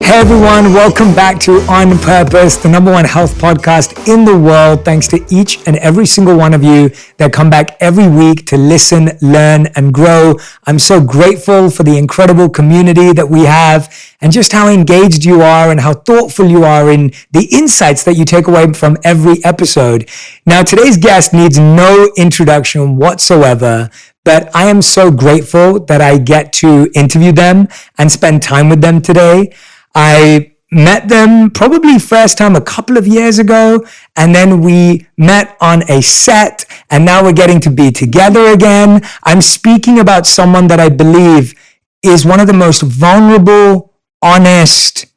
Hey everyone, welcome back to On Purpose, the number one health podcast in the world. Thanks to each and every single one of you that come back every week to listen, learn, and grow. I'm so grateful for the incredible community that we have and just how engaged you are and how thoughtful you are in the insights that you take away from every episode. Now, today's guest needs no introduction whatsoever, but I am so grateful that I get to interview them and spend time with them today. I met them probably first time a couple of years ago, and then we met on a set, and now we're getting to be together again. I'm speaking about someone that I believe is one of the most vulnerable, honest,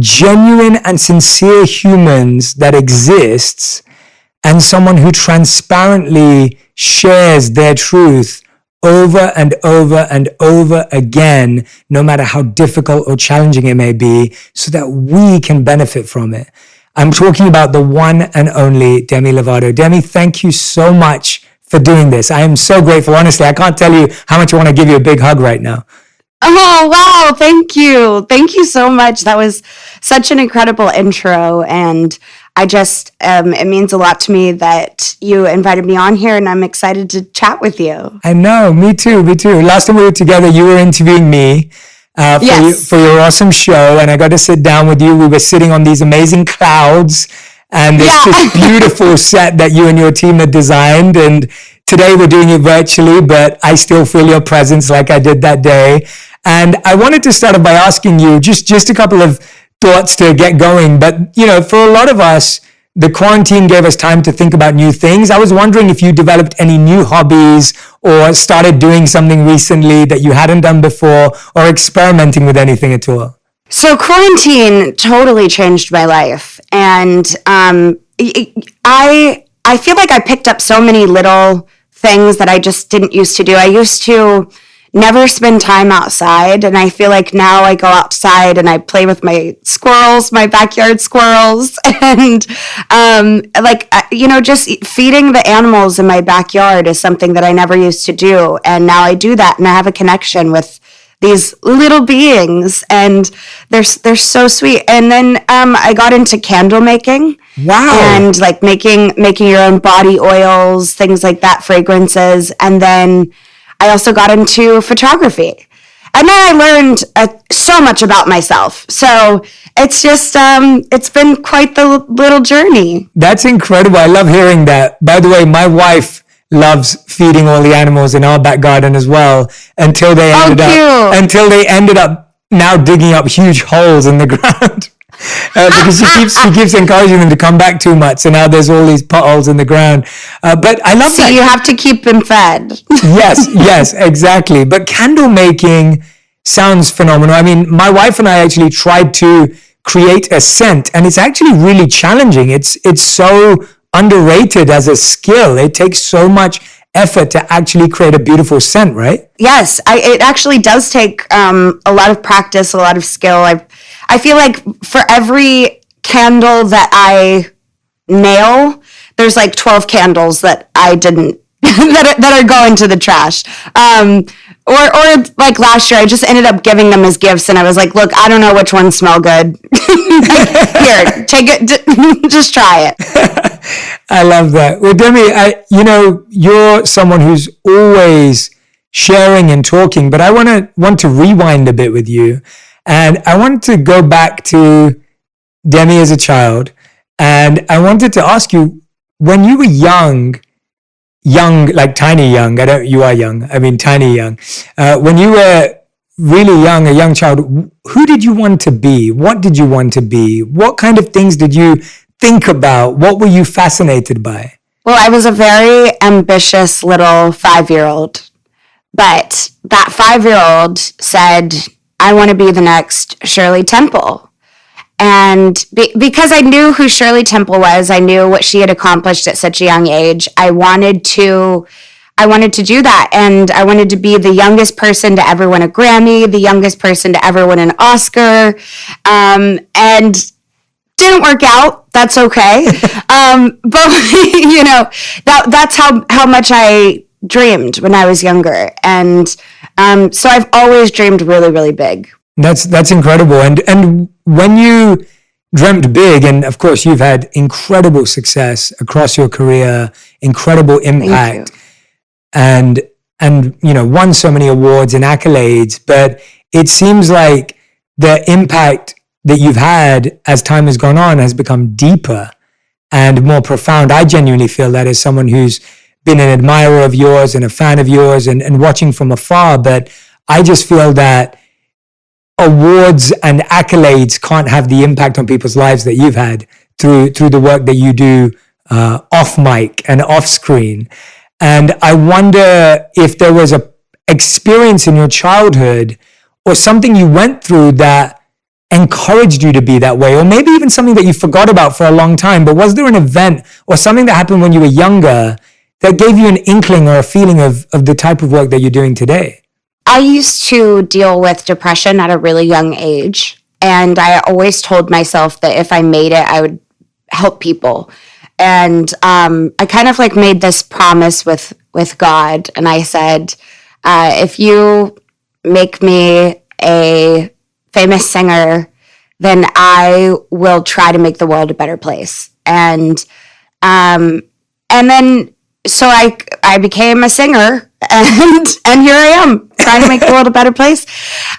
genuine, and sincere humans that exists, and someone who transparently shares their truth over and over and over again, no matter how difficult or challenging it may be, so that we can benefit from it. I'm talking about the one and only DEMI LOVATO. DEMI, thank you so much for doing this. I am so grateful. Honestly, I can't tell you how much I want to give you a big hug right now. Oh, wow. Thank you. Thank you so much. That was such an incredible intro. And I just, it means a lot to me that you invited me on here, and I'm excited to chat with you. I know, me too. Last time we were together, you were interviewing me for your awesome show, and I got to sit down with you. We were sitting on these amazing clouds, and there's this beautiful set that you and your team had designed, and today we're doing it virtually, but I still feel your presence like I did that day. And I wanted to start off by asking you just a couple of thoughts to get going. But, you know, for a lot of us, the quarantine gave us time to think about new things. I was wondering if you developed any new hobbies or started doing something recently that you hadn't done before, or experimenting with anything at all. So quarantine totally changed my life. And I feel like I picked up so many little things that I just didn't used to do. I used to never spend time outside, and I feel like now I go outside and I play with my squirrels, my backyard squirrels, and just feeding the animals in my backyard is something that I never used to do, and now I do that, and I have a connection with these little beings, and they're so sweet. And then I got into candle making. Wow. And like making your own body oils, things like that, fragrances, and then I also got into photography. And then I learned so much about myself. So it's just, it's been quite the little journey. That's incredible. I love hearing that. By the way, my wife loves feeding all the animals in our back garden as well, until they ended up now digging up huge holes in the ground. Because she keeps encouraging them to come back too much, so now there's all these potholes in the ground. But I love that. So you have to keep them fed. Yes, exactly. But candle making sounds phenomenal. I mean, my wife and I actually tried to create a scent, and it's actually really challenging. It's so underrated as a skill. It takes so much effort to actually create a beautiful scent, right? Yes, it actually does take a lot of practice, a lot of skill. I feel like for every candle that I nail, there's like 12 candles that I didn't, that are going to the trash. Or like last year, I just ended up giving them as gifts, and I was like, look, I don't know which ones smell good. Here, take it, just try it. I love that. Well, DEMI, you're someone who's always sharing and talking, but I want to rewind a bit with you. And I want to go back to DEMI as a child. And I wanted to ask you, when you were young, like tiny young, you are young, I mean tiny young. When you were really young, a young child, who did you want to be? What did you want to be? What kind of things did you think about? What were you fascinated by? Well, I was a very ambitious little 5-year-old. But that 5-year-old said, I want to be the next Shirley Temple. And because I knew who Shirley Temple was, I knew what she had accomplished at such a young age, I wanted to do that. And I wanted to be the youngest person to ever win a Grammy, the youngest person to ever win an Oscar. And didn't work out. That's okay. But that's how much I dreamed when I was younger. And so I've always dreamed really, really big. That's incredible. And when you dreamt big, and of course you've had incredible success across your career, incredible impact, and won so many awards and accolades, but it seems like the impact that you've had as time has gone on has become deeper and more profound. I genuinely feel that as someone who's been an admirer of yours and a fan of yours and watching from afar, but I just feel that awards and accolades can't have the impact on people's lives that you've had through the work that you do off mic and off screen. And I wonder if there was a experience in your childhood or something you went through that encouraged you to be that way, or maybe even something that you forgot about for a long time. But was there an event or something that happened when you were younger that gave you an inkling or a feeling of the type of work that you're doing today? I used to deal with depression at a really young age, and I always told myself that if I made it, I would help people. And I kind of like made this promise with God, and I said, if you make me a famous singer, then I will try to make the world a better place. And then so I became a singer, and here I am trying to make the world a better place.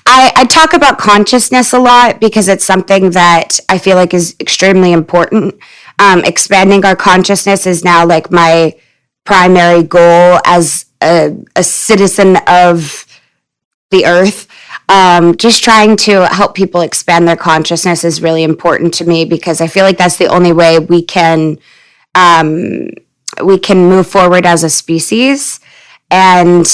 I talk about consciousness a lot because it's something that I feel like is extremely important. Expanding our consciousness is now like my primary goal as a citizen of the earth. Just trying to help people expand their consciousness is really important to me because I feel like that's the only way we can move forward as a species. And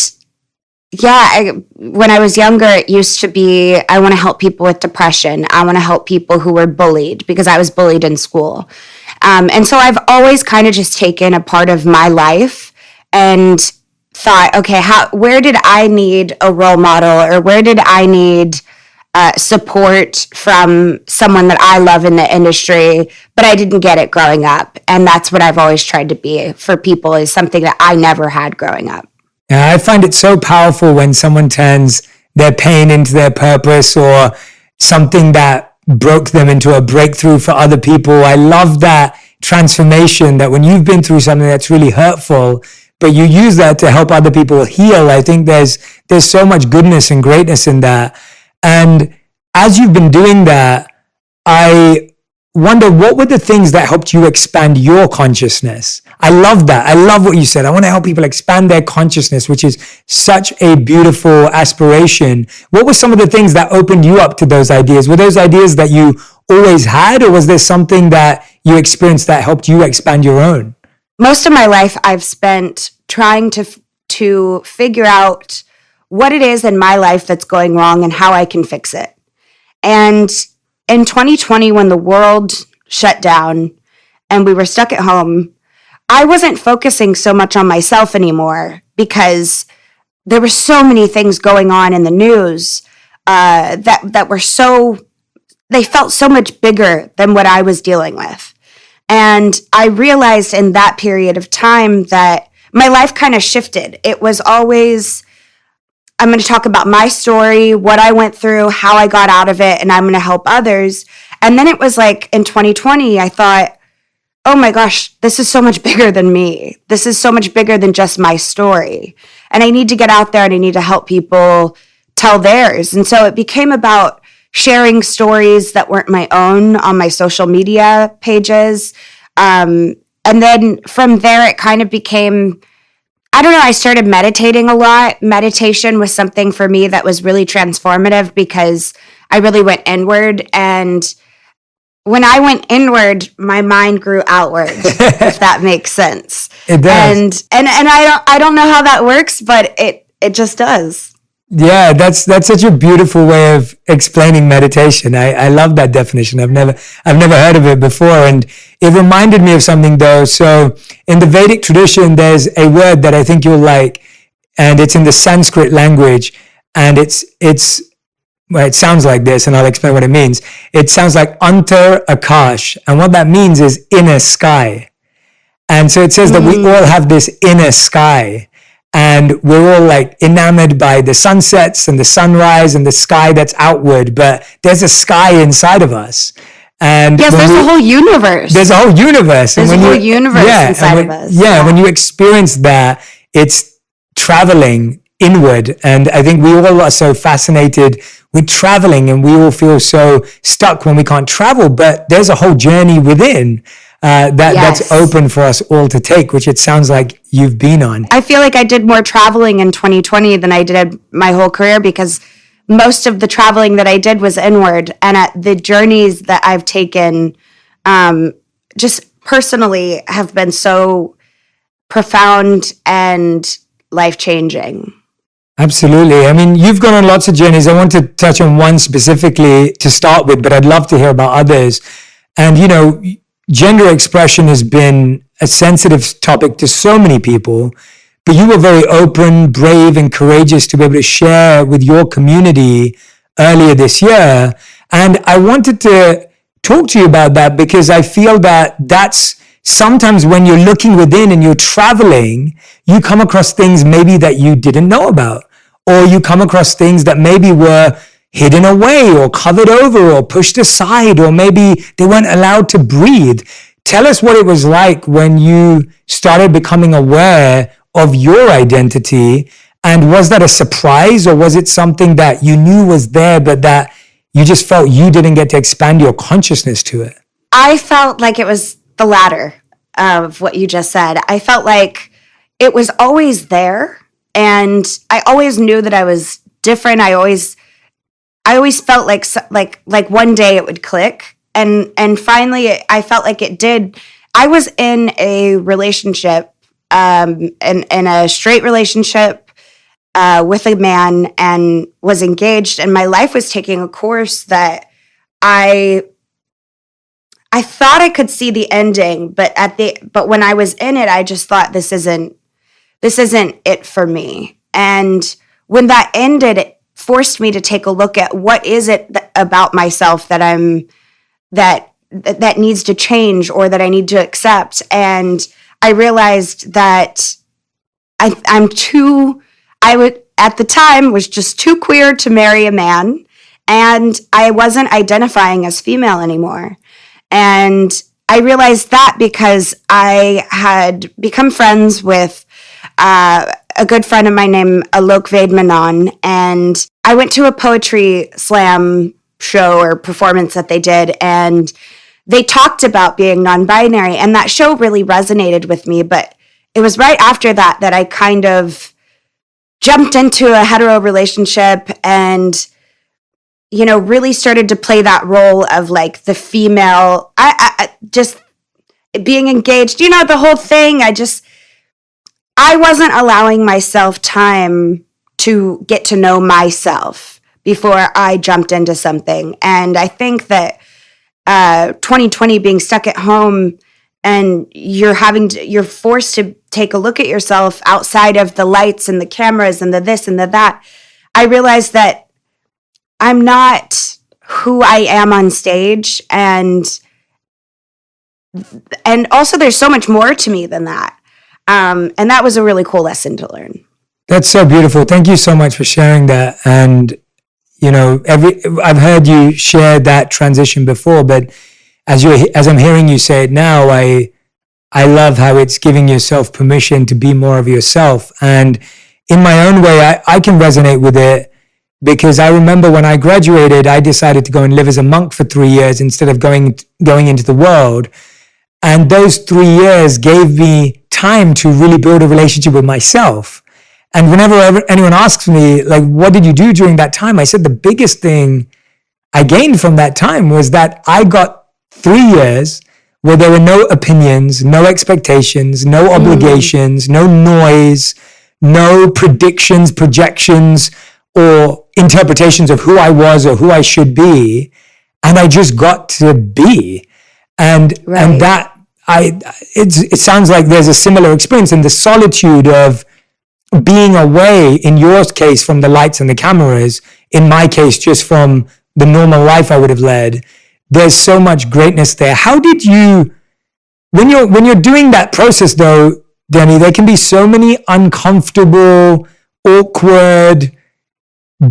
yeah, when I was younger, it used to be, I want to help people with depression. I want to help people who were bullied because I was bullied in school. And so I've always kind of just taken a part of my life and thought, okay, where did I need a role model, or where did I need support from someone that I love in the industry, but I didn't get it growing up. And that's what I've always tried to be for people, is something that I never had growing up. Yeah, I find it so powerful when someone turns their pain into their purpose, or something that broke them into a breakthrough for other people. I love that transformation, that when you've been through something that's really hurtful, but you use that to help other people heal. I think there's so much goodness and greatness in that. And as you've been doing that, I wonder, what were the things that helped you expand your consciousness? I love that. I love what you said. I want to help people expand their consciousness, which is such a beautiful aspiration. What were some of the things that opened you up to those ideas? Were those ideas that you always had, or was there something that you experienced that helped you expand your own? Most of my life I've spent trying to figure out what it is in my life that's going wrong and how I can fix it. And in 2020, when the world shut down and we were stuck at home, I wasn't focusing so much on myself anymore because there were so many things going on in the news that were they felt so much bigger than what I was dealing with. And I realized in that period of time that my life kind of shifted. It was always, I'm going to talk about my story, what I went through, how I got out of it, and I'm going to help others. And then it was like in 2020, I thought, oh my gosh, this is so much bigger than me. This is so much bigger than just my story. And I need to get out there and I need to help people tell theirs. And so it became about sharing stories that weren't my own on my social media pages. And then from there, it kind of became, I don't know, I started meditating a lot. Meditation was something for me that was really transformative because I really went inward. And when I went inward, my mind grew outward, if that makes sense. It does. And I don't know how that works, but it just does. Yeah, that's such a beautiful way of explaining meditation. I love that definition. I've never heard of it before, and it reminded me of something though. So in the Vedic tradition, there's a word that I think you'll like, and it's in the Sanskrit language, and well, it sounds like this, and I'll explain what it means. It sounds like Antar Akash, and what that means is inner sky. And so it says that we all have this inner sky. and we're all like enamored by the sunsets and the sunrise and the sky that's outward, but there's a sky inside of us. And yes, there's a whole universe. There's a whole universe. There's a whole universe inside of us. Yeah, when you experience that, it's traveling inward. And I think we all are so fascinated with traveling, and we all feel so stuck when we can't travel. But there's a whole journey within that's open for us all to take, which it sounds like you've been on. I feel like I did more traveling in 2020 than I did my whole career, because most of the traveling that I did was inward, and the journeys that I've taken just personally have been so profound and life-changing. Absolutely. I mean, you've gone on lots of journeys. I want to touch on one specifically to start with, but I'd love to hear about others. And, you know, gender expression has been a sensitive topic to so many people, but you were very open, brave, and courageous to be able to share with your community earlier this year. And I wanted to talk to you about that, because I feel that that's sometimes when you're looking within and you're traveling, you come across things maybe that you didn't know about, or you come across things that maybe were hidden away or covered over or pushed aside, or maybe they weren't allowed to breathe. Tell us what it was like when you started becoming aware of your identity, and was that a surprise, or was it something that you knew was there but that you just felt you didn't get to expand your consciousness to it? I felt like it was the latter of what you just said. I felt like it was always there, and I always knew that I was different. I always felt like one day it would click, and finally I felt like it did. I was in a relationship, in a straight relationship with a man, and was engaged, and my life was taking a course that I thought I could see the ending, but when I was in it, I just thought this isn't it for me. And when that ended, it forced me to take a look at what is it about myself that that needs to change, or that I need to accept. And I realized that I at the time was just too queer to marry a man, and I wasn't identifying as female anymore. And I realized that because I had become friends with a good friend of mine named Alok Vedmanan, and I went to a poetry slam show or performance that they did, and they talked about being non-binary, and that show really resonated with me. But it was right after that I kind of jumped into a hetero relationship, and really started to play that role of like the female. I just being engaged, the whole thing. I wasn't allowing myself time to get to know myself before I jumped into something. And I think that 2020 being stuck at home, and you're forced to take a look at yourself outside of the lights and the cameras and the this and the that. I realized that I'm not who I am on stage, and also there's so much more to me than that. And that was a really cool lesson to learn. That's so beautiful. Thank you so much for sharing that. And I've heard you share that transition before, but as I'm hearing you say it now, I love how it's giving yourself permission to be more of yourself. And in my own way, I can resonate with it, because I remember when I graduated, I decided to go and live as a monk for 3 years instead of going into the world. And those 3 years gave me time to really build a relationship with myself. And whenever anyone asks me, like, what did you do during that time? I said the biggest thing I gained from that time was that I got 3 years where there were no opinions, no expectations, no obligations, no noise, no predictions, projections, or interpretations of who I was or who I should be. And I just got to be. And that it sounds like there's a similar experience in the solitude of being away, in your case, from the lights and the cameras, in my case, just from the normal life I would have led. There's so much greatness there. How did you, when you're doing that process though, Demi, there can be so many uncomfortable, awkward,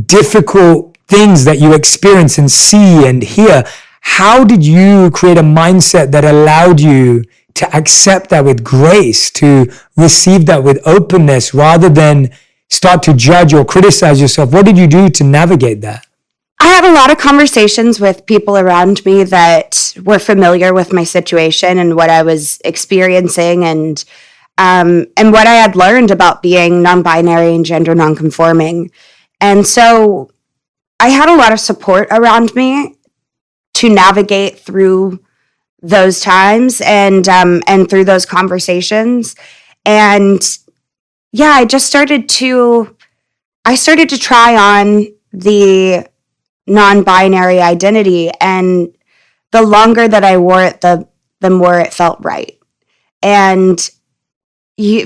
difficult things that you experience and see and hear. How did you create a mindset that allowed you to accept that with grace, to receive that with openness, rather than start to judge or criticize yourself? What did you do to navigate that? I had a lot of conversations with people around me that were familiar with my situation and what I was experiencing, and what I had learned about being non-binary and gender non-conforming. And so I had a lot of support around me to navigate through those times and through those conversations. And yeah, I started to try on the non-binary identity, and the longer that I wore it, the more it felt right. And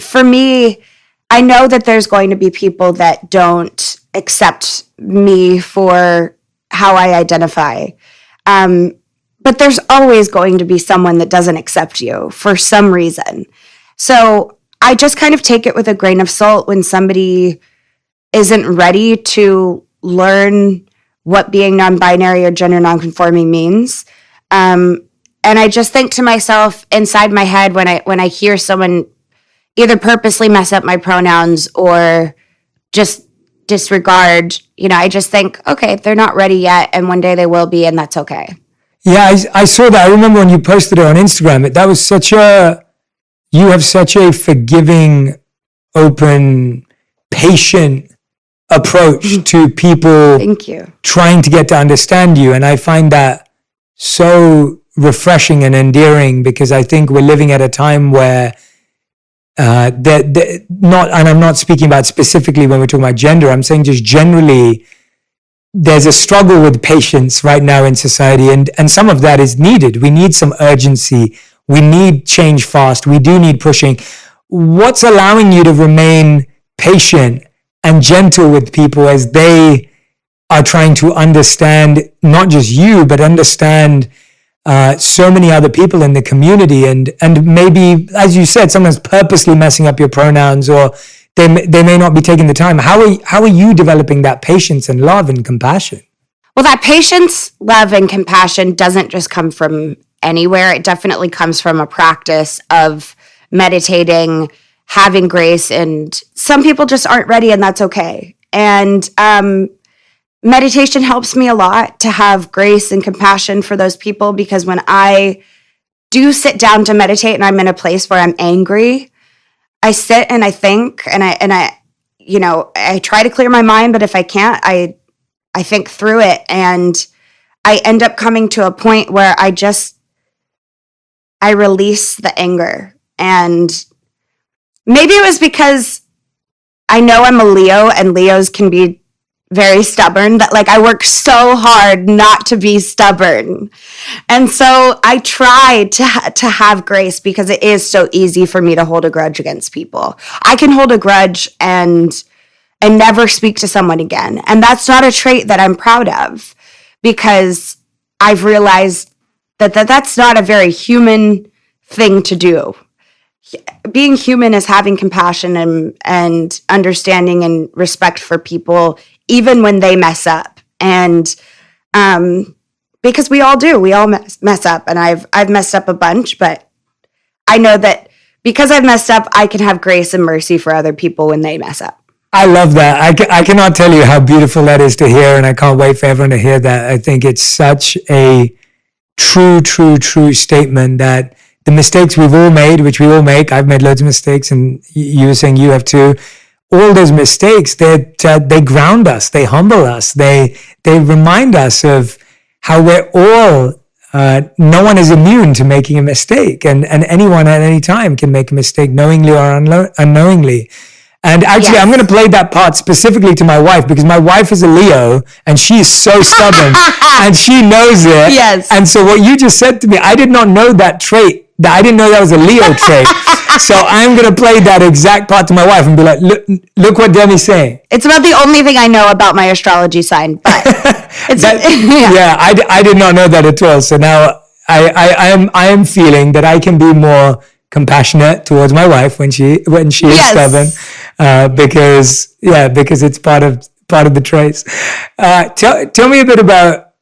for me, I know that there's going to be people that don't accept me for how I identify. But there's always going to be someone that doesn't accept you for some reason. So I just kind of take it with a grain of salt when somebody isn't ready to learn what being non-binary or gender non-conforming means. And I just think to myself inside my head when I hear someone either purposely mess up my pronouns or just disregard, I just think, okay, they're not ready yet, and one day they will be, and that's okay. Yeah, I saw that. I remember when you posted it on Instagram. You have such a forgiving, open, patient approach to people. Thank you. Trying to get to understand you. And I find that so refreshing and endearing, because I think we're living at a time where and I'm not speaking about specifically when we're talking about gender, I'm saying just generally, there's a struggle with patience right now in society, and some of that is needed. We need some urgency. We need change fast. We do need pushing. What's allowing you to remain patient and gentle with people as they are trying to understand not just you, but understand so many other people in the community, and maybe, as you said, sometimes purposely messing up your pronouns, or they may not be taking the time. How are you developing that patience and love and compassion? Well, that patience, love, and compassion doesn't just come from anywhere. It definitely comes from a practice of meditating, having grace, and some people just aren't ready, and that's okay. And meditation helps me a lot to have grace and compassion for those people, because when I do sit down to meditate and I'm in a place where I'm angry, I sit and I think, and I try to clear my mind, but if I can't, I think through it, and I end up coming to a point where I release the anger. And maybe it was because I know I'm a Leo, and Leos can be very stubborn, that I work so hard not to be stubborn. And so I try to have grace, because it is so easy for me to hold a grudge against people. I can hold a grudge and never speak to someone again. And that's not a trait that I'm proud of, because I've realized that that's not a very human thing to do. Being human is having compassion and understanding and respect for people, even when they mess up. And because we all mess up, and I've messed up a bunch, but I know that because I've messed up, I can have grace and mercy for other people when they mess up. I love that. I cannot tell you how beautiful that is to hear, and I can't wait for everyone to hear that. I think it's such a true statement that the mistakes we've all made, which we all make, I've made loads of mistakes, and you were saying you have too. All those mistakes, they ground us, they humble us, they remind us of how we're all, no one is immune to making a mistake, and anyone at any time can make a mistake, knowingly or unknowingly. And actually, yes. I'm going to play that part specifically to my wife, because my wife is a Leo, and she is so stubborn, and she knows it. Yes. And so what you just said to me, I did not know that trait. I didn't know that was a Leo trait. So I'm going to play that exact part to my wife and be like, look what Demi's saying. It's about the only thing I know about my astrology sign, but it's, I did not know that at all. So now I am feeling that I can be more compassionate towards my wife when she is stubborn, because it's part of the traits. Tell me a bit about,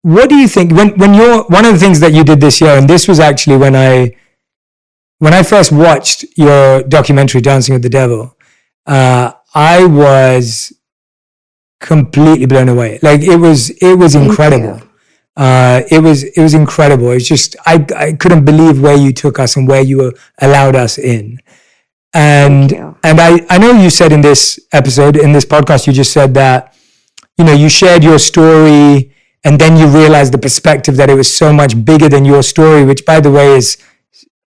what do you think when you're, one of the things that you did this year, and this was actually when I first watched your documentary Dancing with the Devil, I was completely blown away. Like it was incredible. It was incredible. It's just, I couldn't believe where you took us and where you allowed us in. And I know you said in this episode, in this podcast, you just said that, you shared your story and then you realized the perspective that it was so much bigger than your story, which by the way is,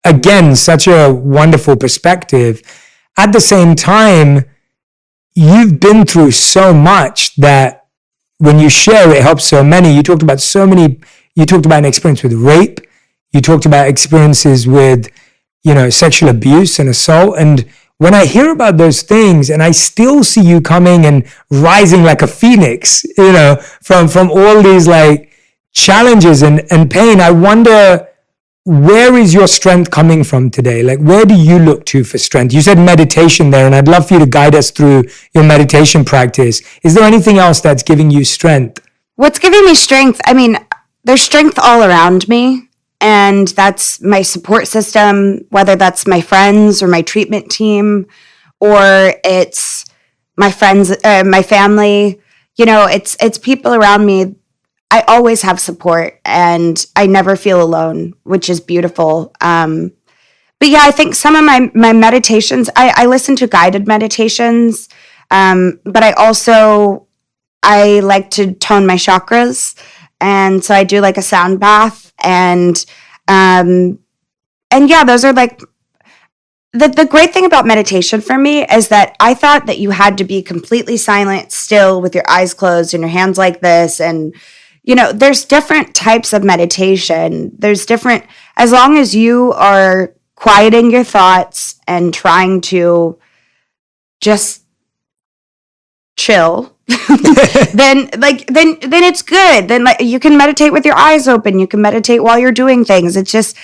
again, such a wonderful perspective. At the same time, you've been through so much that when you share, it helps so many. You talked about an experience with rape. You talked about experiences with, sexual abuse and assault. And when I hear about those things and I still see you coming and rising like a phoenix, from all these like challenges and pain, I wonder, where is your strength coming from today? Like, where do you look to for strength? You said meditation there, and I'd love for you to guide us through your meditation practice. Is there anything else that's giving you strength? What's giving me strength? I mean, there's strength all around me, and that's my support system, whether that's my friends or my treatment team, or it's my friends, my family. It's people around me. I always have support and I never feel alone, which is beautiful. But yeah, I think some of my meditations, I listen to guided meditations, but I like to tone my chakras. And so I do like a sound bath and yeah, those are like, the great thing about meditation for me is that I thought that you had to be completely silent, still with your eyes closed and your hands like this. And there's different types of meditation. As long as you are quieting your thoughts and trying to just chill, then it's good. Then you can meditate with your eyes open. You can meditate while you're doing things. It's just,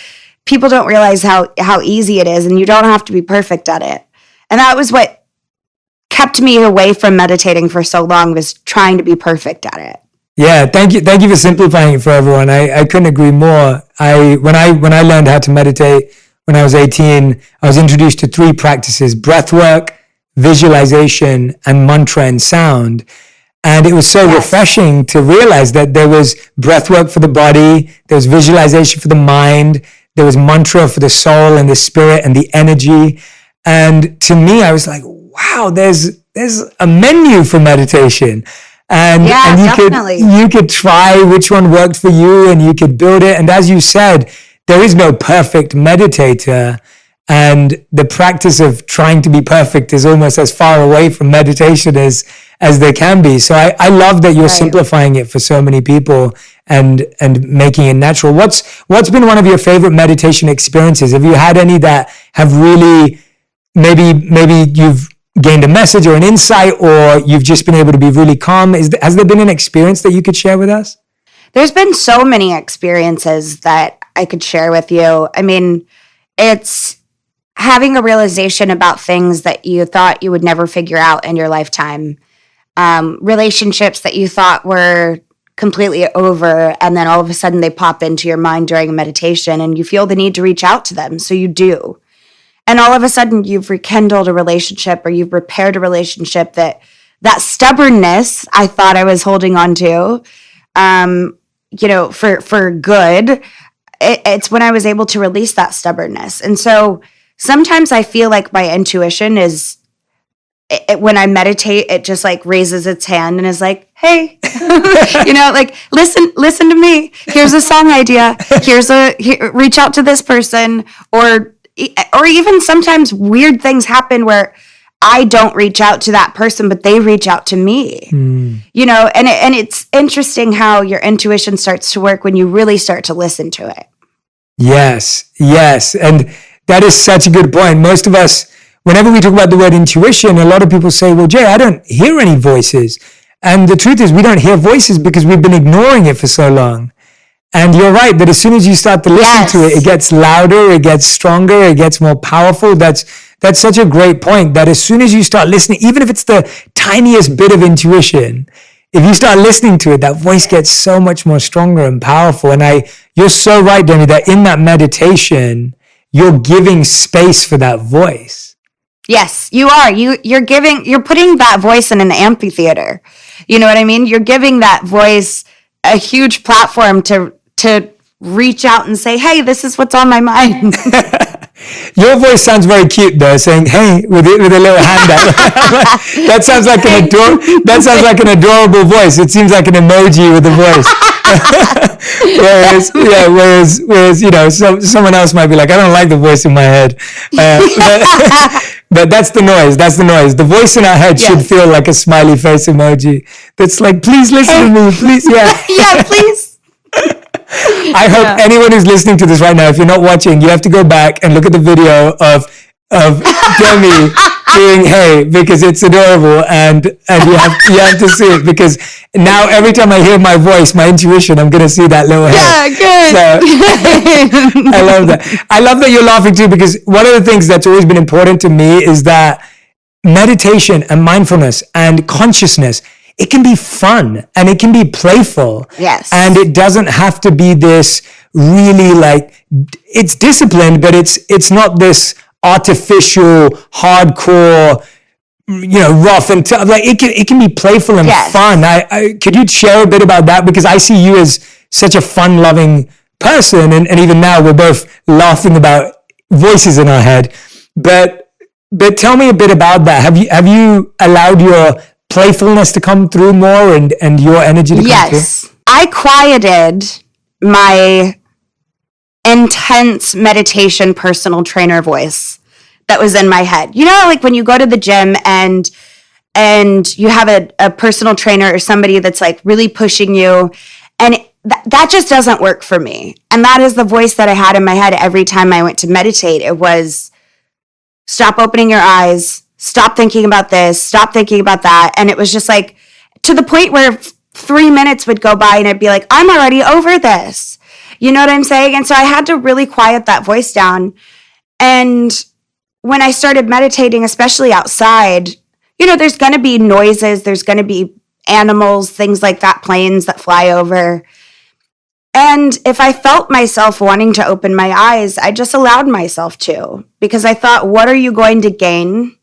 people don't realize how easy it is, and you don't have to be perfect at it. And that was what kept me away from meditating for so long, was trying to be perfect at it. Yeah, thank you for simplifying it for everyone. I couldn't agree more. When I learned how to meditate when I was 18, I was introduced to 3 practices: breath work, visualization, and mantra and sound. And it was so refreshing to realize that there was breath work for the body, there was visualization for the mind, there was mantra for the soul and the spirit and the energy. And to me, I was like, wow, there's a menu for meditation. And you could try which one worked for you and you could build it. And as you said, there is no perfect meditator. And the practice of trying to be perfect is almost as far away from meditation as there can be. So I love that you're simplifying it for so many people and making it natural. What's been one of your favorite meditation experiences? Have you had any that have really, maybe you've gained a message or an insight, or you've just been able to be really calm? Has there been an experience that you could share with us? There's been so many experiences that I could share with you. I mean, it's having a realization about things that you thought you would never figure out in your lifetime. Relationships that you thought were completely over, and then all of a sudden they pop into your mind during a meditation and you feel the need to reach out to them. So you do. And all of a sudden you've rekindled a relationship, or you've repaired a relationship that stubbornness I thought I was holding on to, for good. It's when I was able to release that stubbornness. And so sometimes I feel like my intuition is, when I meditate, it just like raises its hand and is like, hey, listen to me. Here's a song idea. Reach out to this person, or even sometimes weird things happen where I don't reach out to that person, but they reach out to me, and it's interesting how your intuition starts to work when you really start to listen to it. Yes. And that is such a good point. Most of us, whenever we talk about the word intuition, a lot of people say, well, Jay, I don't hear any voices. And the truth is, we don't hear voices because we've been ignoring it for so long. And you're right that as soon as you start to listen to it, it gets louder, it gets stronger, it gets more powerful. That's such a great point, that as soon as you start listening, even if it's the tiniest bit of intuition, if you start listening to it, that voice gets so much more stronger and powerful. And you're so right, Demi, that in that meditation, you're giving space for that voice. Yes, you are. You're putting that voice in an amphitheater. You know what I mean? You're giving that voice a huge platform to reach out and say, hey, this is what's on my mind. Your voice sounds very cute though, saying "hey" with a little hand out. That sounds like an adorable voice. It seems like an emoji with a voice. whereas someone else might be like, I don't like the voice in my head. But that's the noise. The voice in our head should feel like a smiley face emoji. That's like, please listen to me, please. Yeah, please. I hope anyone who's listening to this right now, if you're not watching, you have to go back and look at the video of Demi doing "hey" because it's adorable, and you have to see it, because now every time I hear my voice, my intuition, I'm gonna see that little "hey." Yeah, good. So, I love that. I love that you're laughing too, because one of the things that's always been important to me is that meditation and mindfulness and consciousness, it can be fun and it can be playful. Yes. And it doesn't have to be this really it's disciplined, but it's not this artificial, hardcore, rough and tough. Like it can be playful and fun. Could you share a bit about that? Because I see you as such a fun-loving person, and even now we're both laughing about voices in our head. But tell me a bit about that. Have you allowed your playfulness to come through more and your energy to come through? Yes. I quieted my intense meditation personal trainer voice that was in my head. Like when you go to the gym and you have a personal trainer or somebody that's like really pushing you, and that just doesn't work for me. And that is the voice that I had in my head every time I went to meditate. It was, stop opening your eyes, stop thinking about this, stop thinking about that. And it was just like, to the point where 3 minutes would go by and I'd be like, I'm already over this. You know what I'm saying? And so I had to really quiet that voice down. And when I started meditating, especially outside, there's going to be noises, there's going to be animals, things like that, planes that fly over. And if I felt myself wanting to open my eyes, I just allowed myself to, because I thought, what are you going to gain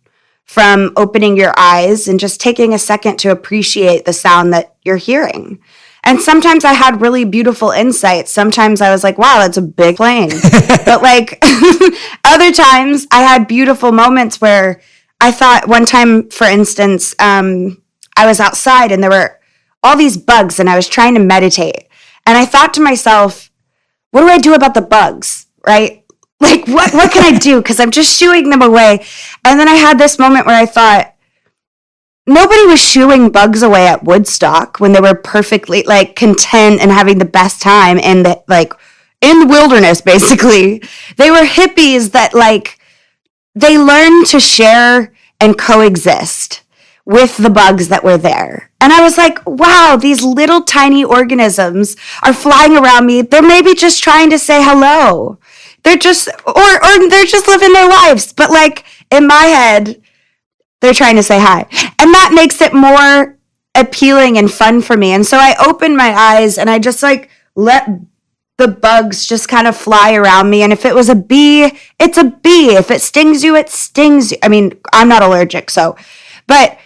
from opening your eyes and just taking a second to appreciate the sound that you're hearing? And sometimes I had really beautiful insights. Sometimes I was like, wow, that's a big plane. But other times I had beautiful moments where I thought, one time, for instance, I was outside and there were all these bugs and I was trying to meditate. And I thought to myself, what do I do about the bugs, right? Like, what can I do? Because I'm just shooing them away. And then I had this moment where I thought, nobody was shooing bugs away at Woodstock when they were perfectly content and having the best time in the wilderness, basically. They were hippies that they learned to share and coexist with the bugs that were there. And I was like, wow, these little tiny organisms are flying around me. They're maybe just trying to say hello. They're just, or they're just living their lives. But in my head, they're trying to say hi. And that makes it more appealing and fun for me. And so I opened my eyes and I just let the bugs just kind of fly around me. And if it was a bee, it's a bee. If it stings you, it stings you. I mean, I'm not allergic, but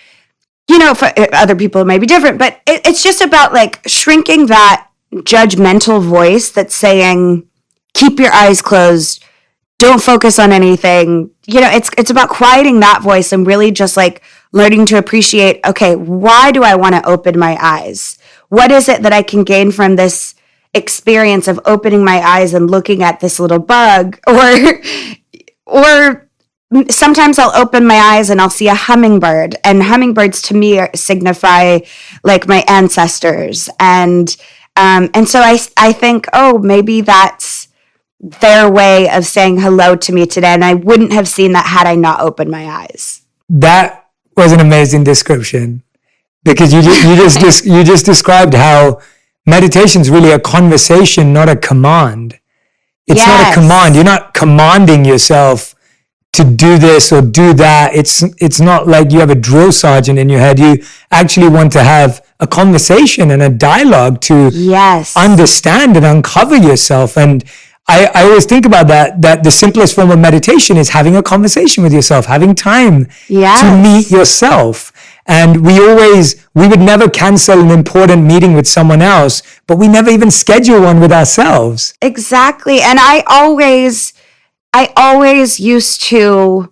for other people it may be different, but it's just about shrinking that judgmental voice that's saying, keep your eyes closed, don't focus on anything. It's about quieting that voice and really just learning to appreciate, okay, why do I want to open my eyes? What is it that I can gain from this experience of opening my eyes and looking at this little bug? Or sometimes I'll open my eyes and I'll see a hummingbird, and hummingbirds to me signify my ancestors. And so I think, oh, maybe that's their way of saying hello to me today. And I wouldn't have seen that had I not opened my eyes. That was an amazing description, because you just described how meditation is really a conversation, not a command. It's not a Yes. command. You're not commanding yourself to do this or do that. It's not like you have a drill sergeant in your head. You actually want to have a conversation and a dialogue to Yes. understand and uncover yourself. And I always think about that the simplest form of meditation is having a conversation with yourself, having time Yes. to meet yourself. And we would never cancel an important meeting with someone else, but we never even schedule one with ourselves. Exactly. And I always used to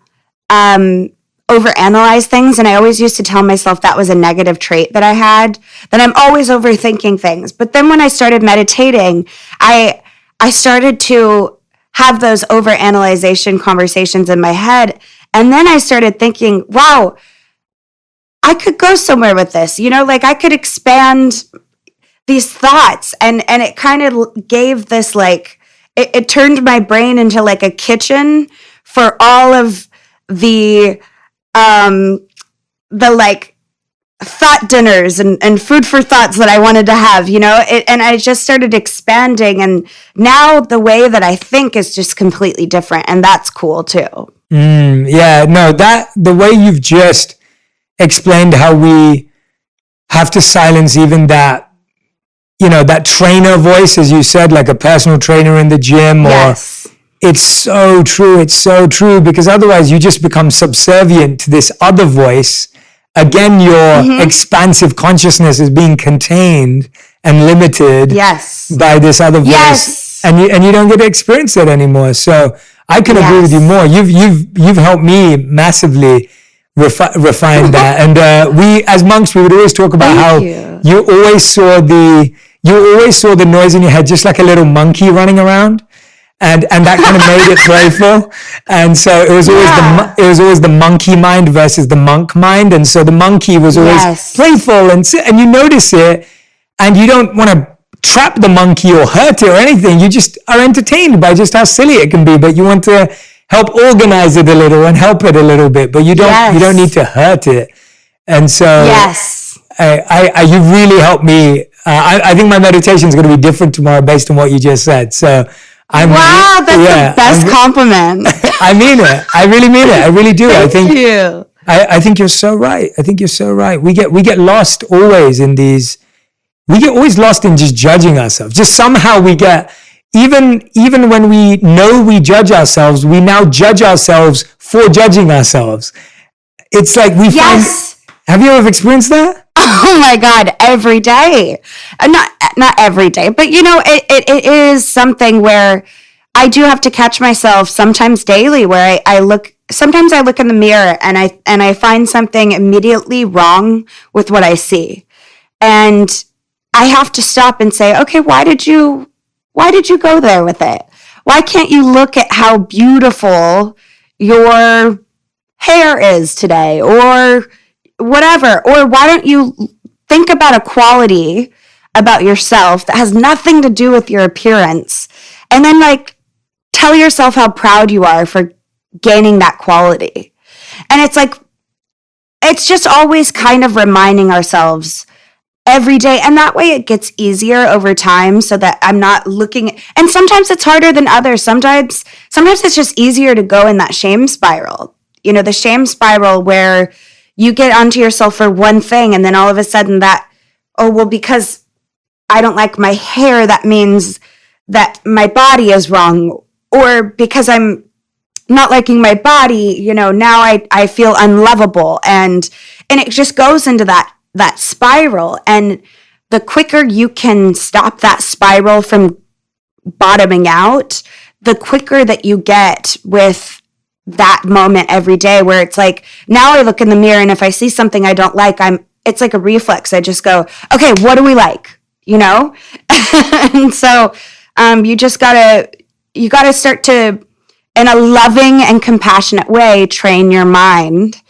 overanalyze things. And I always used to tell myself that was a negative trait that I had, that I'm always overthinking things. But then when I started meditating, I started to have those overanalyzation conversations in my head. And then I started thinking, wow, I could go somewhere with this, like I could expand these thoughts. And it kind of gave this, like, it turned my brain into like a kitchen for all of the like thought dinners and food for thoughts that I wanted to have, and I just started expanding. And now the way that I think is just completely different. And that's cool too. Yeah, no, the way you've just explained how we have to silence even that, that trainer voice, as you said, like a personal trainer in the gym, or Yes. it's so true. It's so true, because otherwise you just become subservient to this other voice. Again, your expansive consciousness is being contained and limited Yes. by this other voice, Yes. and you don't get to experience that anymore. So I can agree with you more. You've helped me massively refine that. And we, as monks, we would always talk about how you always saw the noise in your head just like a little monkey running around. And that kind of made it playful. And so it was always the monkey mind versus the monk mind. And so the monkey was always playful, and you notice it, and you don't want to trap the monkey or hurt it or anything. You just are entertained by just how silly it can be, but you want to help organize it a little and help it a little bit, but you don't need to hurt it. And so you really helped me. I think my meditation is going to be different tomorrow based on what you just said. So wow, that's the best compliment. I mean it. I really mean it. I really do. Thank you. I think you're so right. I think you're so right. We get lost always in these. We get always lost in just judging ourselves. Just somehow we get, even when we know we judge ourselves, we now judge ourselves for judging ourselves. It's like we find. Have you ever experienced that? Oh my God, every day. Not every day, but it is something where I do have to catch myself sometimes daily, where sometimes I look in the mirror and I find something immediately wrong with what I see. And I have to stop and say, okay, why did you go there with it? Why can't you look at how beautiful your hair is today, or whatever? Or why don't you think about a quality about yourself that has nothing to do with your appearance, and then tell yourself how proud you are for gaining that quality. And it's just always kind of reminding ourselves every day. And that way it gets easier over time, so that I'm not looking. And sometimes it's harder than others. Sometimes it's just easier to go in that shame spiral. The shame spiral where you get onto yourself for one thing, and then all of a sudden because I don't like my hair, that means that my body is wrong. Or because I'm not liking my body, now I feel unlovable. And it just goes into that spiral. And the quicker you can stop that spiral from bottoming out, the quicker that you get with that moment every day, where it's like, now I look in the mirror, and if I see something I don't like, it's like a reflex. I just go, okay, what do we like? And so you gotta start to, in a loving and compassionate way, train your mind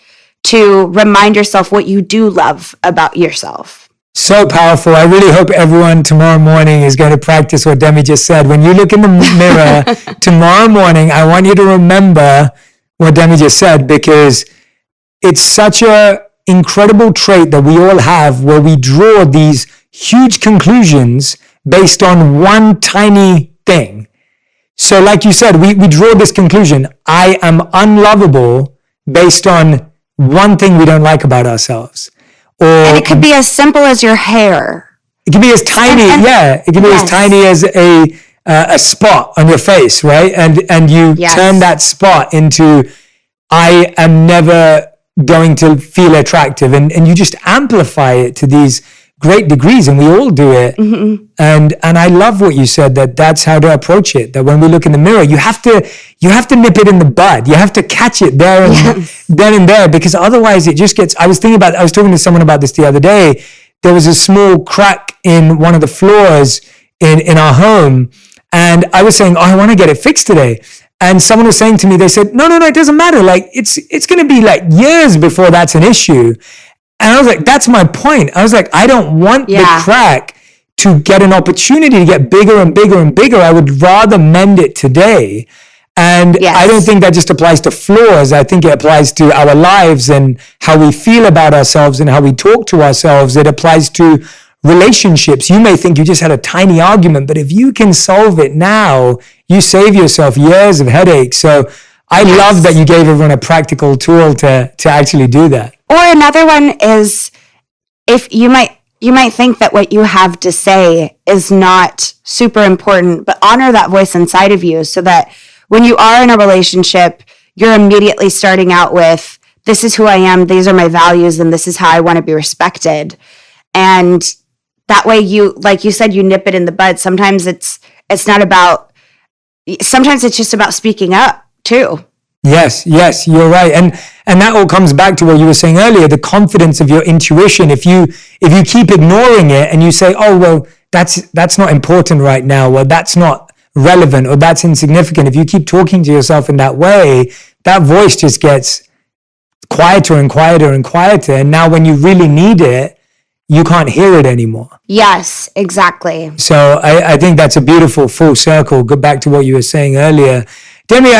to remind yourself what you do love about yourself. So powerful. I really hope everyone tomorrow morning is going to practice what Demi just said. When you look in the mirror tomorrow morning, I want you to remember what Demi just said, because it's such a incredible trait that we all have, where we draw these huge conclusions based on one tiny thing. So like you said, we draw this conclusion. I am unlovable based on one thing we don't like about ourselves. And it could be as simple as your hair. It can be as tiny, it can be as tiny as a spot on your face, right? And you turn that spot into, I am never going to feel attractive, and you just amplify it to these great degrees, and we all do it. Mm-hmm. And I love what you said, that's how to approach it. That when we look in the mirror, you have to nip it in the bud. You have to catch it there and then and there, because otherwise it just gets. I was talking to someone about this the other day. There was a small crack in one of the floors in our home, and I was saying, I want to get it fixed today. And someone was saying to me, they said, no, it doesn't matter. Like it's going to be like years before that's an issue. And I was like, that's my point. I was like, I don't want the crack to get an opportunity to get bigger and bigger and bigger. I would rather mend it today. And I don't think that just applies to floors. I think it applies to our lives and how we feel about ourselves and how we talk to ourselves. It applies to relationships. You may think you just had a tiny argument, but if you can solve it now, you save yourself years of headaches. So I love that you gave everyone a practical tool to actually do that. Or another one is, if you might think that what you have to say is not super important, but honor that voice inside of you, so that when you are in a relationship, you're immediately starting out with, this is who I am, these are my values, and this is how I want to be respected. And that way you, like you said, you nip it in the bud. Sometimes it's just about speaking up too. Yes, you're right. And that all comes back to what you were saying earlier, the confidence of your intuition. If you keep ignoring it and you say, oh, well, that's not important right now, or that's not relevant, or that's insignificant. If you keep talking to yourself in that way, that voice just gets quieter and quieter and quieter. And now when you really need it, you can't hear it anymore. Yes, exactly. So I think that's a beautiful full circle. Go back to what you were saying earlier. Demi,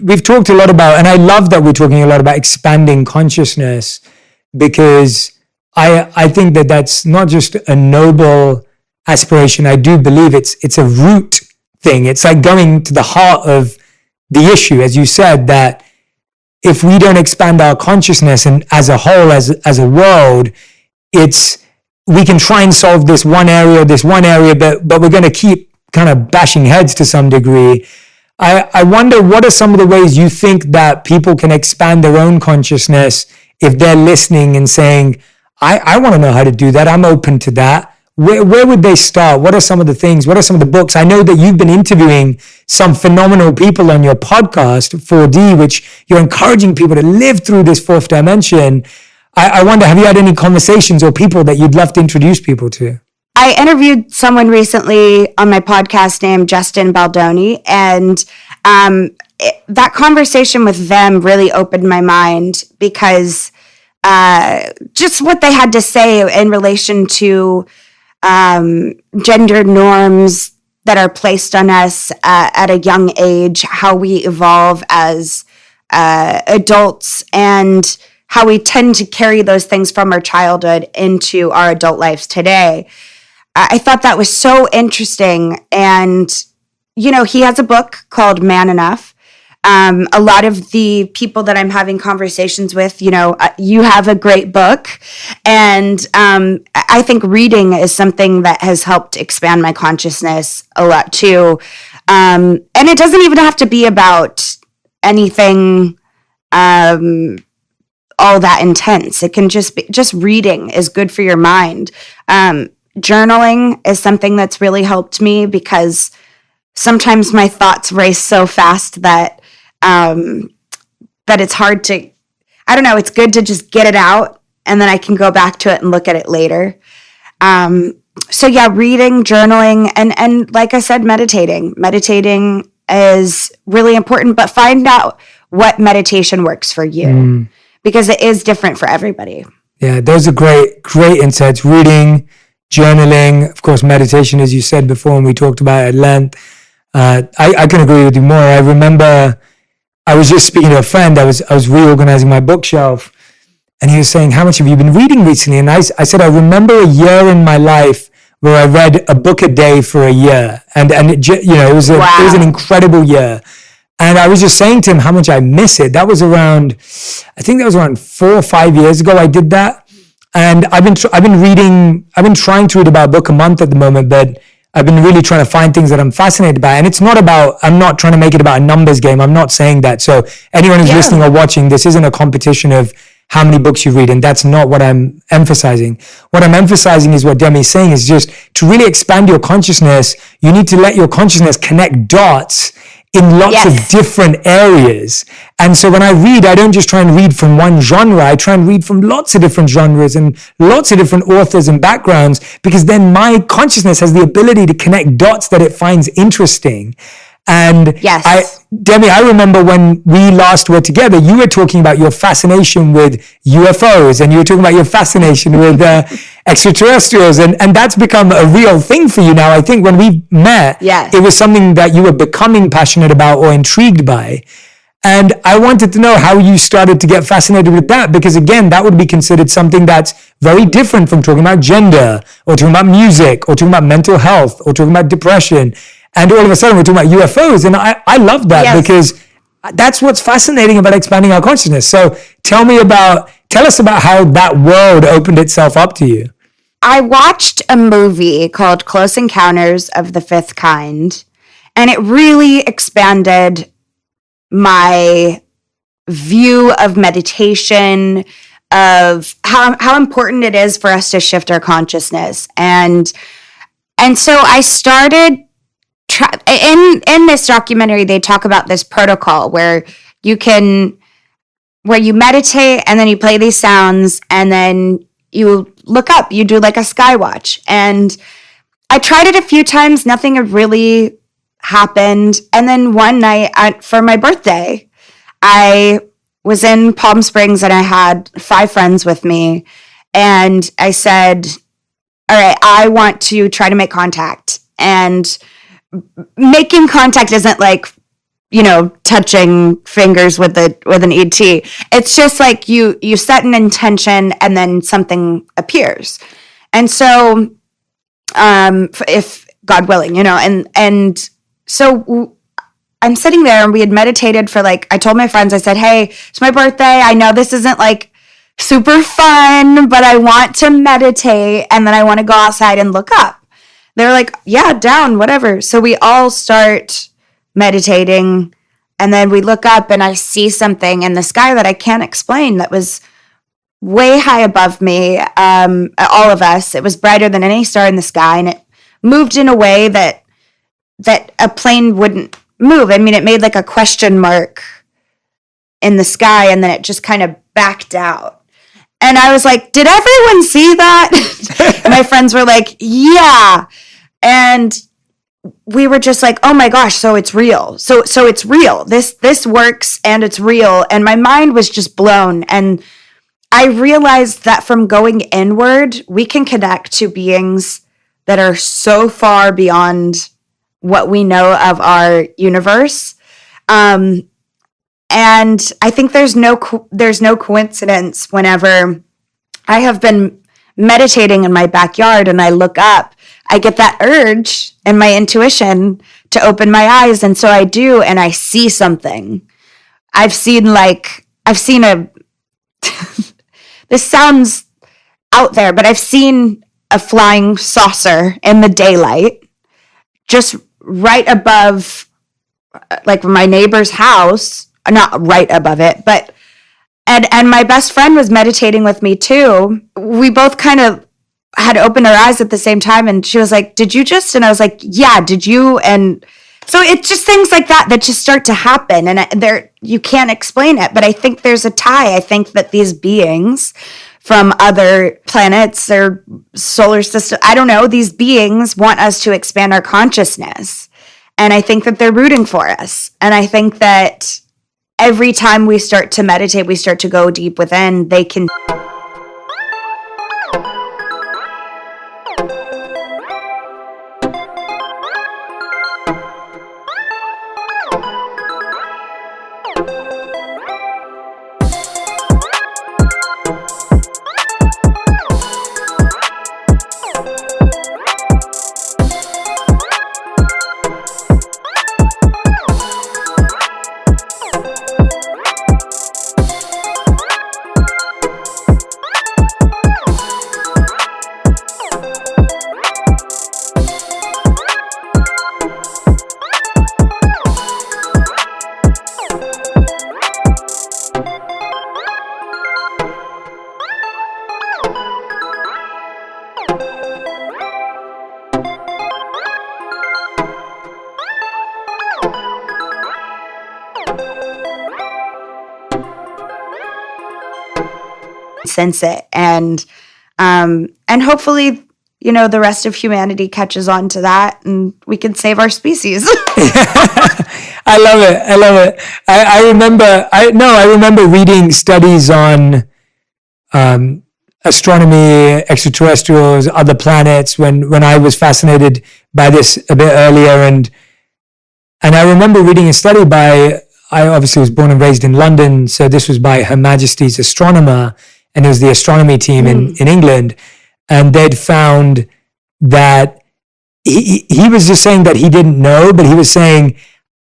we've talked a lot about, and I love that we're talking a lot about expanding consciousness, because I think that that's not just a noble aspiration. I do believe it's a root thing. It's like going to the heart of the issue, as you said, that if we don't expand our consciousness and as a whole, as a world, we can try and solve this one area, but we're going to keep kind of bashing heads to some degree. I wonder, what are some of the ways you think that people can expand their own consciousness if they're listening and saying, I want to know how to do that. I'm open to that. Where would they start? What are some of the things? What are some of the books? I know that you've been interviewing some phenomenal people on your podcast, 4D, which you're encouraging people to live through this fourth dimension. I wonder, have you had any conversations or people that you'd love to introduce people to? I interviewed someone recently on my podcast named Justin Baldoni, and that conversation with them really opened my mind, because just what they had to say in relation to gender norms that are placed on us at a young age, how we evolve as adults, and how we tend to carry those things from our childhood into our adult lives today. I thought that was so interesting. And, he has a book called Man Enough. A lot of the people that I'm having conversations with, you have a great book. And I think reading is something that has helped expand my consciousness a lot too. And it doesn't even have to be about anything all that intense. It can just be, just reading is good for your mind. Journaling is something that's really helped me, because sometimes my thoughts race so fast that it's hard to, I don't know, it's good to just get it out, and then I can go back to it and look at it later. So yeah, reading, journaling, and like I said, meditating. Meditating is really important, but find out what meditation works for you, because it is different for everybody. Yeah, those are great insights. Reading, journaling, of course, meditation, as you said before, and we talked about it at length. I can agree with you more. I remember I was just speaking to a friend. I was reorganizing my bookshelf, And he was saying, how much have you been reading recently? And I said, I remember a year in my life where I read a book a day for a year. And it was an incredible year. And I was just saying to him how much I miss it. That was around 4 or 5 years ago I did that. And I've been trying to read about a book a month at the moment, but I've been really trying to find things that I'm fascinated by. And I'm not trying to make it about a numbers game. I'm not saying that. So anyone who's listening or watching, this isn't a competition of how many books you read. And that's not what I'm emphasizing. What I'm emphasizing is what Demi is saying is just to really expand your consciousness, you need to let your consciousness connect dots in lots of different areas. And so when I read, I don't just try and read from one genre. I try and read from lots of different genres and lots of different authors and backgrounds, because then my consciousness has the ability to connect dots that it finds interesting. And Demi, I remember when we last were together, you were talking about your fascination with UFOs, and you were talking about your fascination with extraterrestrials, and that's become a real thing for you now. I think when we met, it was something that you were becoming passionate about or intrigued by. And I wanted to know how you started to get fascinated with that, because again, that would be considered something that's very different from talking about gender, or talking about music, or talking about mental health, or talking about depression. And all of a sudden we're talking about UFOs. And I love that because that's what's fascinating about expanding our consciousness. So tell us about how that world opened itself up to you. I watched a movie called Close Encounters of the Fifth Kind, and it really expanded my view of meditation, of how important it is for us to shift our consciousness. And so I started in this documentary, they talk about this protocol where you meditate and then you play these sounds and then you look up, you do like a sky watch. And I tried it a few times, nothing had really happened. And then one night for my birthday, I was in Palm Springs and I had 5 friends with me. And I said, all right, I want to try to make contact. And making contact isn't like, touching fingers with an ET. It's just like you set an intention and then something appears. And so, if God willing, and so I'm sitting there and we had meditated for I told my friends, I said, hey, it's my birthday. I know this isn't super fun, but I want to meditate. And then I want to go outside and look up. They're like, yeah, down, whatever. So we all start meditating, and then we look up and I see something in the sky that I can't explain that was way high above me, all of us. It was brighter than any star in the sky, and it moved in a way that a plane wouldn't move. I mean, it made a question mark in the sky, and then it just kind of backed out. And I was like, did everyone see that? And my friends were like, yeah. And we were just like, oh my gosh, so it's real. So it's real. This works and it's real. And my mind was just blown. And I realized that from going inward, we can connect to beings that are so far beyond what we know of our universe. And I think there's no coincidence whenever I have been meditating in my backyard and I look up, I get that urge and my intuition to open my eyes. And so I do, and I see something. I've seen a, this sounds out there, but I've seen a flying saucer in the daylight, just right above, my neighbor's house. Not right above it, but and my best friend was meditating with me too. We both kind of had opened our eyes at the same time, and she was like, "Did you just?" And I was like, "Yeah, did you?" And so it's just things like that just start to happen, and you can't explain it, but I think there's a tie. I think that these beings from other planets or solar system, I don't know, these beings want us to expand our consciousness, and I think that they're rooting for us, and I think that every time we start to meditate, we start to go deep within, they can. sense it. And hopefully, the rest of humanity catches on to that and we can save our species. I love it. I love it. I remember reading studies on astronomy, extraterrestrials, other planets when I was fascinated by this a bit earlier. And I remember reading a study I obviously was born and raised in London, so this was by Her Majesty's astronomer, and it was the astronomy team in England. And they'd found that he was just saying that he didn't know, but he was saying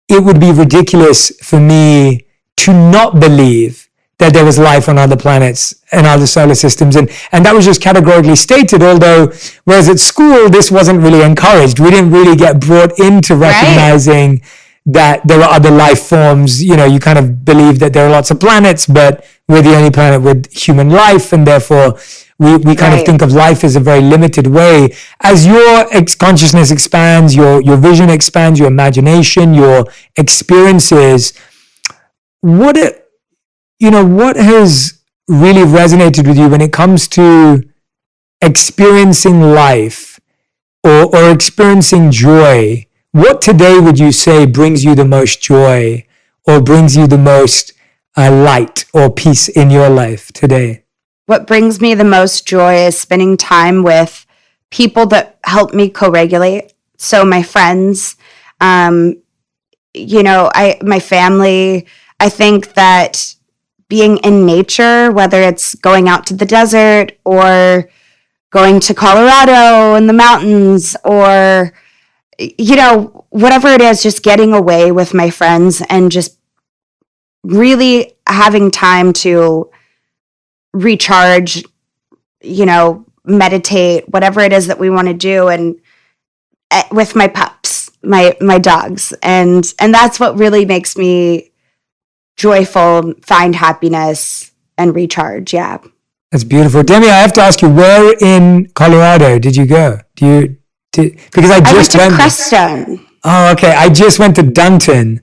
it would be ridiculous for me to not believe that there was life on other planets and other solar systems. And that was just categorically stated, although, whereas at school, this wasn't really encouraged. We didn't really get brought into recognizing that there are other life forms. You kind of believe that there are lots of planets, but we're the only planet with human life, and therefore we kind of think of life as a very limited way. As your consciousness expands, your vision expands, your imagination, your experiences, what has really resonated with you when it comes to experiencing life or experiencing joy? What today would you say brings you the most joy or brings you the most light or peace in your life today? What brings me the most joy is spending time with people that help me co-regulate. So my friends, my family. I think that being in nature, whether it's going out to the desert or going to Colorado in the mountains or, whatever it is, just getting away with my friends and just really having time to recharge, meditate, whatever it is that we want to do, and with my pups, my dogs. And that's what really makes me joyful, find happiness, and recharge. Yeah. That's beautiful. Demi, I have to ask you, where in Colorado did you go? Because I just went to Crestone. Oh, okay. I just went to Dunton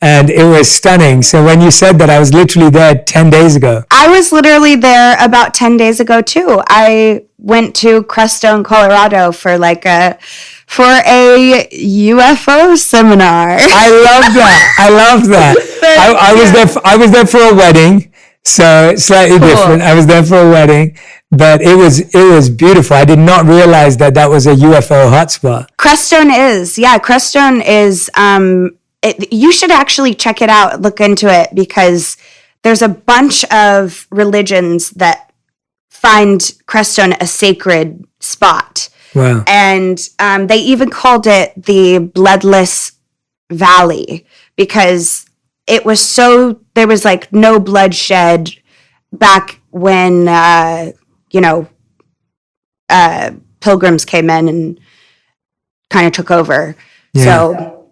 and it was stunning. So when you said that, I was literally there 10 days ago. I was literally there about 10 days ago too. I went to Crestone, Colorado for a UFO seminar. I love that. I was there for a wedding, so slightly different. I was there for a wedding, but it was beautiful. I did not realize that was a UFO hotspot. Crestone is. You should actually check it out, look into it, because there's a bunch of religions that find Crestone a sacred spot. Wow. And they even called it the Bloodless Valley because there was no bloodshed back when, pilgrims came in and kind of took over. Yeah. So,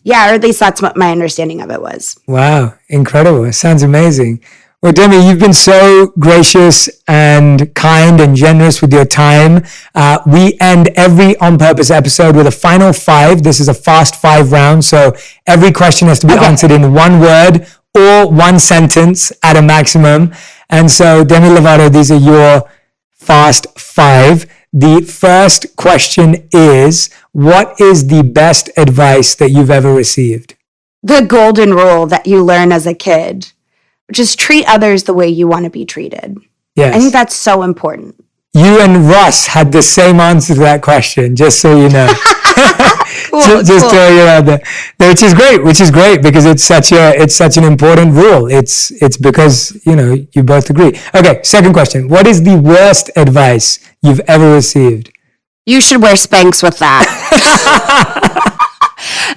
yeah, or at least that's what my understanding of it was. Wow. Incredible. It sounds amazing. Well, Demi, you've been so gracious and kind and generous with your time. We end every On Purpose episode with a final 5. This is a fast 5 round. So every question has to be answered in one word or one sentence at a maximum. And so, Demi Lovato, these are your fast 5. The first question is, what is the best advice that you've ever received? The golden rule that you learn as a kid. Just treat others the way you want to be treated. Yes. I think that's so important. You and Russ had the same answer to that question, just so you know. Cool, just throw you out there. Which is great because it's such an important rule. It's because, you both agree. Okay, second question. What is the worst advice you've ever received? You should wear Spanx with that.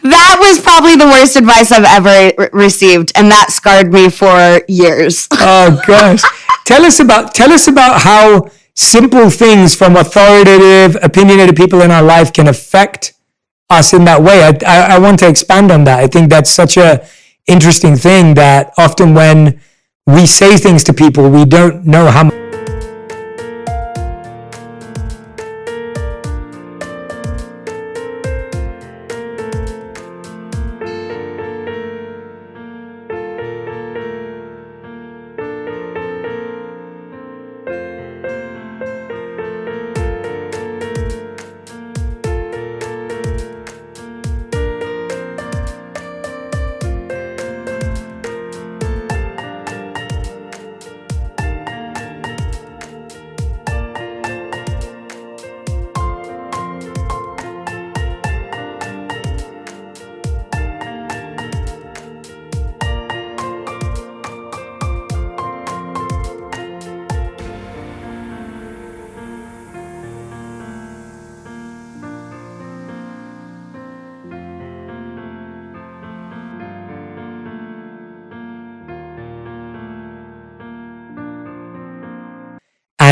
That was probably the worst advice I've ever received, and that scarred me for years. Oh gosh. Tell us about how simple things from authoritative, opinionated people in our life can affect us in that way. I want to expand on that. I think that's such a interesting thing that often when we say things to people, we don't know how much.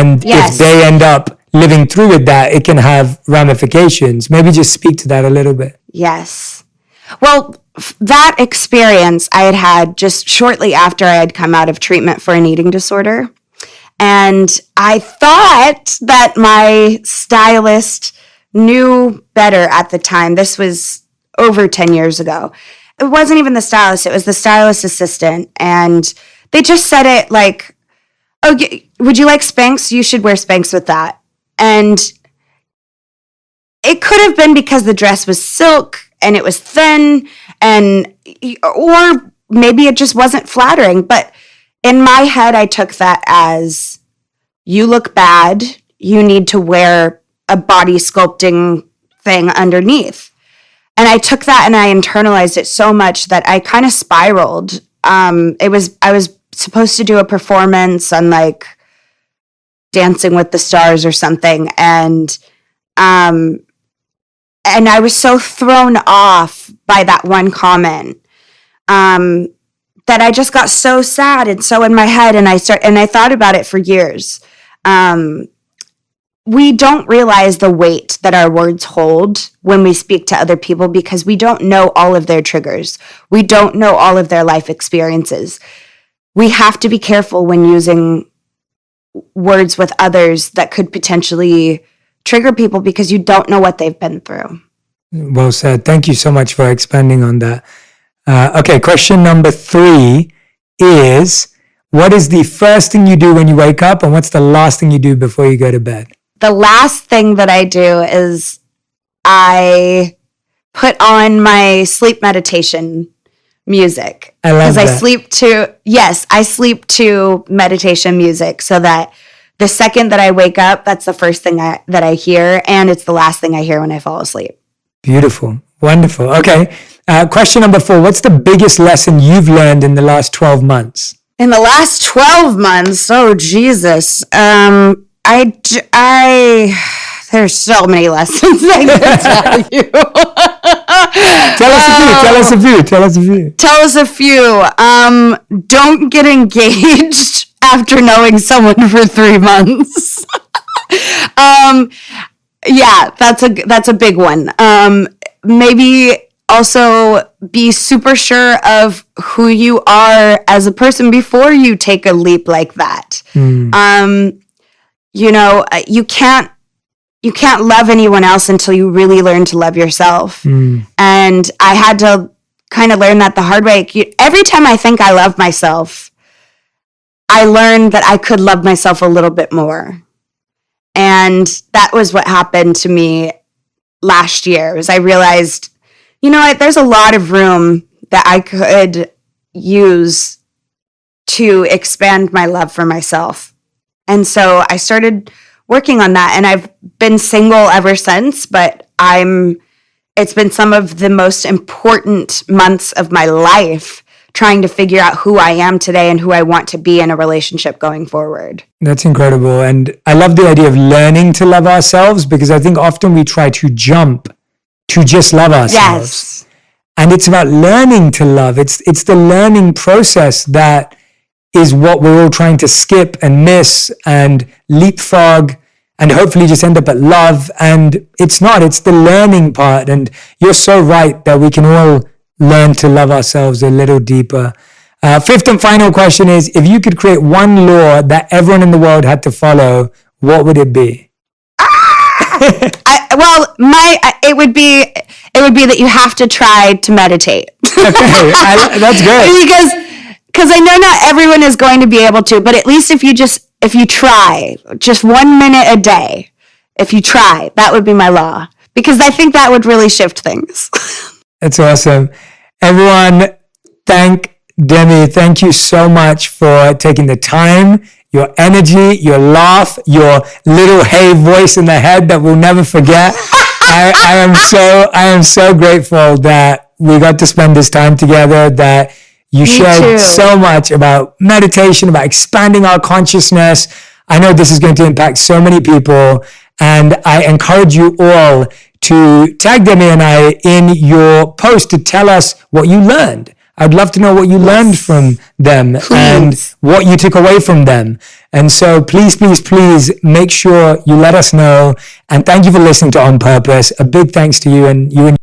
And Yes. if they end up living through with that, it can have ramifications. Maybe just speak to that a little bit. Yes. Well, that experience I had had just shortly after I had come out of treatment for an eating disorder. And I thought that my stylist knew better at the time. This was over 10 years ago. It wasn't even the stylist, it was the stylist assistant. And they just said it like, oh, would you like Spanx? You should wear Spanx with that. And it could have been because the dress was silk and it was thin, and or maybe it just wasn't flattering. But in my head, I took that as, you look bad, you need to wear a body sculpting thing underneath. And I took that and I internalized it so much that I kind of spiraled. I was supposed to do a performance on like Dancing with the Stars or something, and I was so thrown off by that one comment that I just got so sad and so in my head, and I thought about it for years. We don't realize the weight that our words hold when we speak to other people because we don't know all of their triggers. We don't know all of their life experiences. We have to be careful when using words with others that could potentially trigger people because you don't know what they've been through. Well said. Thank you so much for expanding on that. Okay, question number 3 is, what is the first thing you do when you wake up, and what's the last thing you do before you go to bed? The last thing that I do is I put on my sleep meditation music. I love that. I sleep to meditation music so that the second that I wake up, that's the first thing that I hear, and it's the last thing I hear when I fall asleep. Beautiful. Wonderful. Okay. Question number 4. What's the biggest lesson you've learned in the last 12 months? In the last 12 months, oh, Jesus. There's so many lessons I can tell you. Tell us a few. Don't get engaged after knowing someone for 3 months. Yeah, that's a big one. Maybe also be super sure of who you are as a person before you take a leap like that. You can't love anyone else until you really learn to love yourself. And I had to kind of learn that the hard way. Every time I think I love myself, I learned that I could love myself a little bit more. And that was what happened to me last year, was I realized, there's a lot of room that I could use to expand my love for myself. And so I started working on that, and I've been single ever since, but it's been some of the most important months of my life trying to figure out who I am today and who I want to be in a relationship going forward. That's incredible. And I love the idea of learning to love ourselves, because I think often we try to jump to just love ourselves. Yes. And it's about learning to love. It's the learning process that is what we're all trying to skip and miss and leapfrog and hopefully just end up at love. And it's the learning part. And you're so right that we can all learn to love ourselves a little deeper. 5th and final question is, if you could create one law that everyone in the world had to follow, what would it be? It would be that you have to try to meditate. Okay, that's good. Because I know not everyone is going to be able to, but at least if you try just 1 minute a day, if you try, that would be my law, because I think that would really shift things. That's awesome. Everyone, thank Demi. Thank you so much for taking the time, your energy, your laugh, your little hey voice in the head that we'll never forget. I am so grateful that we got to spend this time together, that you shared so much about meditation, about expanding our consciousness. I know this is going to impact so many people, and I encourage you all to tag Demi and I in your post to tell us what you learned. I'd love to know what you learned from them and what you took away from them. And so please, please, please make sure you let us know. And thank you for listening to On Purpose. A big thanks to you, and you